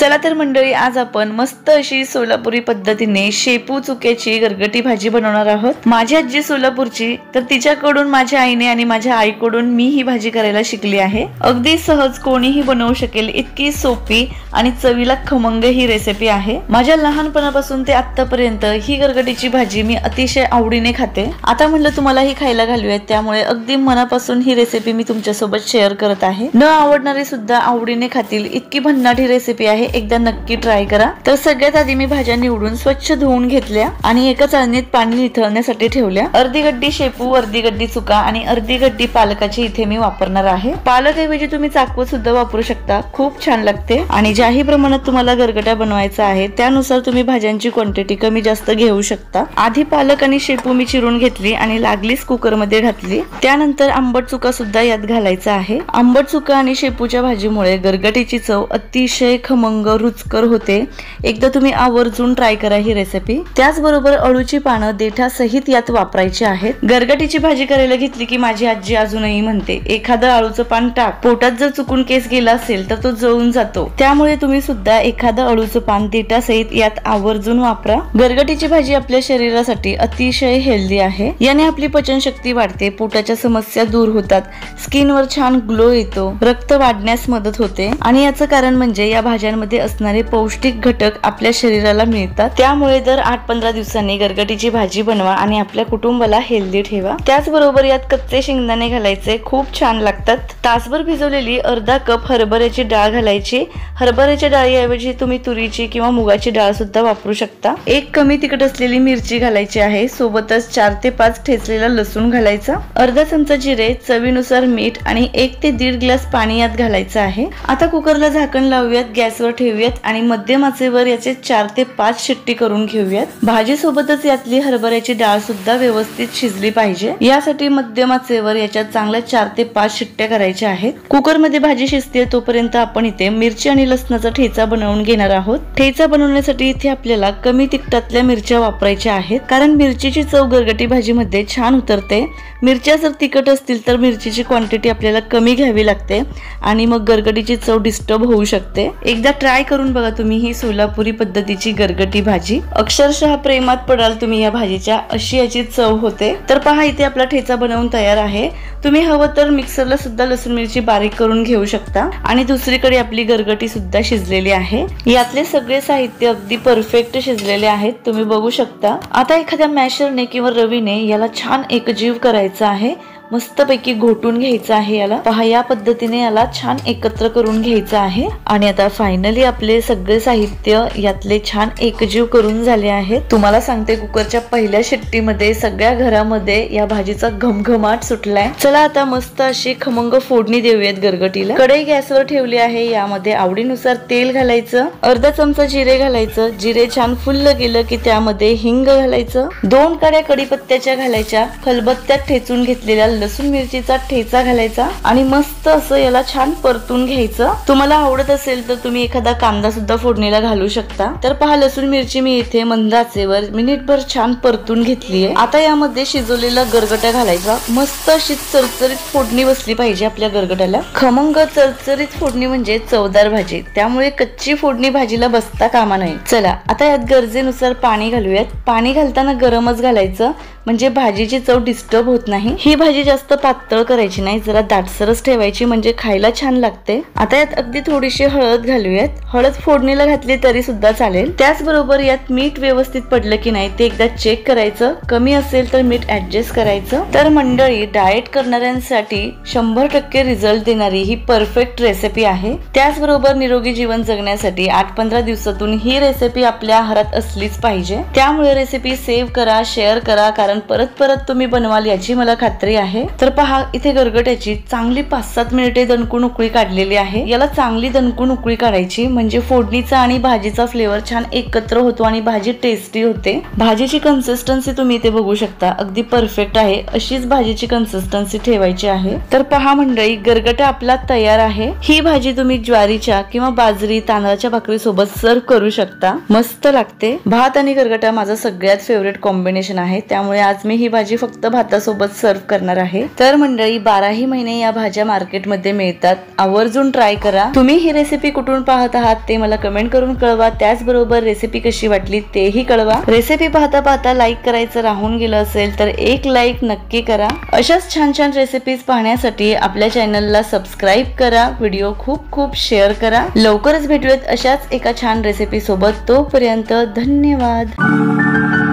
चला तर मंडळी, आज आपण मस्त अशी सोलापुरी पद्धतीने शेपू चुक्याची गरगटी भाजी बनवणार आहोत। माझी आजी सोलापूरची, तर तिच्याकडून माझ्या आईने आणि माझ्या आईकडून मी ही भाजी करायला शिकली आहे। अगदी सहज कोणीही बनवू शकेल इतकी सोपी आणि चवीला खमंग ही रेसिपी आहे। माझ्या लहानपणापासून ते आतापर्यंत ही गरगटीची भाजी मी अतिशय आवडीने खाते। आता म्हणलं तुम्हाला ही खायला घालूयात, त्यामुळे अगदी मनापासून ही रेसिपी मी तुमच्यासोबत शेअर करत आहे। न आवडणारे सुद्धा आवडीने खातील इतकी भन्नाट ही रेसिपी आहे, एकदा नक्की ट्राय करा। तर सगळ्यात आधी मी भाज्या निवडून स्वच्छ धुवून घेतल्या आणि एका चाळणीत पाणी निथळण्यासाठी ठेवल्या। अर्धी गड्डी शेपू, अर्धी गड्डी चुका आणि अर्धी गड्डी पालकाची इथे मी वापरणार आहे। पालक ऐवजी तुम्ही चाकवत सुद्धा वापरू शकता, खूप छान लागते। आणि ज्याही प्रमाणात तुम्हाला गरगटा बनवायचा आहे त्यानुसार तुम्ही भाज्यांची क्वांटिटी कमी जास्त घेऊ शकता। आधी पालक आणि शेपू मी चिरून घेतली आणि लागलीच कुकर मध्ये घातली। त्यानंतर आंबट चुका सुद्धा यात घालायचा आहे। आंबट चुका आणि शेपूच्या भाजीमुळे गरगटीची चव अतिशय खमंग रुचकर होते। एकदा तुम्ही आवर्जून ट्राय करा ही रेसिपी। त्याचबरोबर अळूची पानं देठा सहित यात वापरायची आहेत। गरगटीची भाजी करायला घेतली की माझी आजी अजूनही म्हणते, एखादं अळूचं पान टाक, पोटात जर चुकून केस गेला असेल तर तो जळून जातो। त्यामुळे तुम्ही सुद्धा एखादं अळूचं पान देठा सहित यात आवर्जून वापरा। गरगटीची भाजी आपल्या शरीरासाठी अतिशय हेल्दी आहे। याने आपली पचनशक्ती वाढते, पोटाच्या समस्या दूर होतात, स्किनवर छान ग्लो येतो, रक्त वाढण्यास मदत होते आणि याचं कारण म्हणजे या भाज्यांमध्ये असणारे पौष्टिक घटक आपल्या शरीराला मिळतात। त्यामुळे दर 8-15 दिवसांनी गरगटीची भाजी बनवा आणि आपल्या कुटुंबाला हेल्दी ठेवा। त्याचबरोबर यात कच्चे शेंगदाणे घालायचे, खूप छान लागतात। तासभर भिजवलेली अर्धा कप हरभऱ्याची डाळ घालायची। हरभऱ्याच्या डाळीऐवजी तुम्ही तुरीची किंवा मुगाची डाळ सुद्धा वापरू शकता। एक कमी तिखट असलेली मिरची घालायची आहे, सोबतच 4 ते 5 ठेचलेला लसूण घालायचा, अर्धा चमचा जिरे, चवीनुसार मीठ आणि 1 ते 1.5 ग्लास पाणी यात घालायचं आहे। आता कुकरला झाकण लावूयात, गॅसवर ठेवूयात आणि मध्यम आचेवर याचे 4 ते 5 शिट्टी करून घेऊयात। भाजी सोबतच यातली हरभऱ्याची डाळ सुद्धा व्यवस्थित शिजली पाहिजे, यासाठी मध्यम आचेवर याच्यात चांगल्या 4 ते 5 शिट्ट्या करायच्या आहेत। कुकर मध्ये भाजी शिजते तोपर्यंत आपण इथे मिरची आणि लसणाचा ठेचा बनवून घेणार आहोत। ठेचा बनवण्यासाठी इथे आपल्याला कमी तिखटातल्या मिरच्या वापरायच्या आहेत, कारण मिरचीची चव गरगटी भाजी मध्ये छान उतरते। मिरच्या जर तिखट असतील तर मिरचीची क्वांटिटी आपल्याला कमी घ्यावी लागते आणि मग गरगटीची चव डिस्टर्ब होऊ शकते। एकदा ट्राय करून बघा तुम्ही ही सोलापुरी पद्धतीची गरगटी भाजी, अक्षरशः प्रेमात पडाल तुम्ही या भाजीच्या, अशी याची चव होते। तर पहा, इथे आपला ठेचा बनवून तयार आहे। तुम्ही हवं तर मिक्सरला सुद्धा लसूण मिरची बारीक करून घेऊ शकता। आणि दुसरीकडे आपली गरगटी सुद्धा शिजलेली आहे। यातले सगळे साहित्य अगदी परफेक्ट शिजलेले आहेत, तुम्ही बघू शकता। आता एखाद्या मॅशरने किंवा रवीने याला छान एकजीव करायचा आहे, मस्तपैकी घोटून घ्यायचं आहे याला। पहा, या पद्धतीने याला छान एकत्र करून घ्यायचं आहे। आणि आता फायनली आपले सगळे साहित्य यातले छान एकजीव करून झाले आहेत। तुम्हाला सांगते, कुकरच्या पहिल्या शिट्टीमध्ये सगळ्या घरामध्ये या भाजीचा घमघमाट सुटलाय। चला आता मस्त अशी खमंग फोडणी देऊयात गरगटीला। कढई गॅसवर ठेवली आहे, यामध्ये आवडीनुसार तेल घालायचं, अर्धा चमचा जिरे घालायचं। जिरे छान फुललं गेलं की त्यामध्ये हिंग घालायचं, 2 काड्या कढीपत्त्याच्या घालायच्या, खलबत्त्यात ठेचून घेतलेल्या लसूण मिरचीचा ठेचा घालायचा आणि मस्त असं याला छान परतून घ्यायचं। तुम्हाला आवडत असेल तर तुम्ही एखादा कांदा सुद्धा फोडणीला घालू शकता। तर पहा, लसूण मिरची मी इथे मंद आचेवर मिनिटभर छान परतून घेतलीये। आता यामध्ये शिजवलेला गरगटा घालायचा, मस्त अशी चरचरीत फोडणी बसली पाहिजे आपल्या गरगटाला। खमंग चरचरीत फोडणी म्हणजे चवदार भाजी, त्यामुळे कच्ची फोडणी भाजीला बसता कामा नये। चला आता यात गरजेनुसार पाणी घालूयात। पाणी घालताना गरमच घालायचं, म्हणजे भाजीची चव डिस्टर्ब होत नाही। ही भाजी जास्त पातळ करायची नाही, जरा दाटसरच ठेवायची, म्हणजे खायला छान लागते। आता यात अगदी थोडीशी हळद घालूयात। हळद फोडणीला घातली तरी सुद्धा चालेल। त्याचबरोबर यात मीठ व्यवस्थित पडलं की नाही ते एकदा चेक करायचं, कमी असेल तर मीठ ऍडजस्ट करायचं। तर मंडळी, डाएट करणाऱ्यांसाठी 100% रिझल्ट देणारी ही परफेक्ट रेसिपी आहे। त्याचबरोबर निरोगी जीवन जगण्यासाठी 8-15 दिवसातून ही रेसिपी आपल्या आहारात असलीच पाहिजे। त्यामुळे रेसिपी सेव्ह करा, शेअर करा, कारण परत परत तुम्ही बनवाल याची मला खात्री आहे। तर पहा, इथे गरगट्याची चांगली 5-7 मिनिटे दणकून उकळी काढलेली आहे। याला चांगली दणकून उकळी काढायची, म्हणजे फोडणीचा आणि भाजीचा फ्लेवर छान एकत्र होतो आणि भाजी टेस्टी होते। भाजीची कन्सिस्टन्सी तुम्ही इथे बघू शकता, अगदी परफेक्ट आहे, अशीच भाजीची कन्सिस्टन्सी ठेवायची आहे। तर पहा मंडळी, गरगटा आपला तयार आहे। ही भाजी तुम्ही ज्वारीच्या किंवा बाजरी तांदळाच्या भाकरी सोबत सर्व करू शकता, मस्त लागते। भात आणि गरगटा माझा सगळ्यात फेवरेट कॉम्बिनेशन आहे, त्यामुळे आज मी ही भाजी फक्त भातासोबत सर्व करणार आहे। तर मंडळी 12ही महिने या भाज्या मार्केटमध्ये मिळतात, आवर्जून ट्राय करा। तुम्ही ही रेसिपी कुठून पाहत आहात ते मला कमेंट करून कळवा, त्याचबरोबर रेसिपी कशी वाटली तेही कळवा। रेसिपी पाहता पाहता लाईक करायचं राहून गेलं असेल तर एक लाईक नक्की करा। अशाच छान छान रेसिपीज पाहण्यासाठी आपल्या चॅनलला सबस्क्राईब करा, व्हिडिओ खूप खूप शेअर करा। लवकरच भेटूयात अशाच एका छान रेसिपी सोबत, तोपर्यंत धन्यवाद।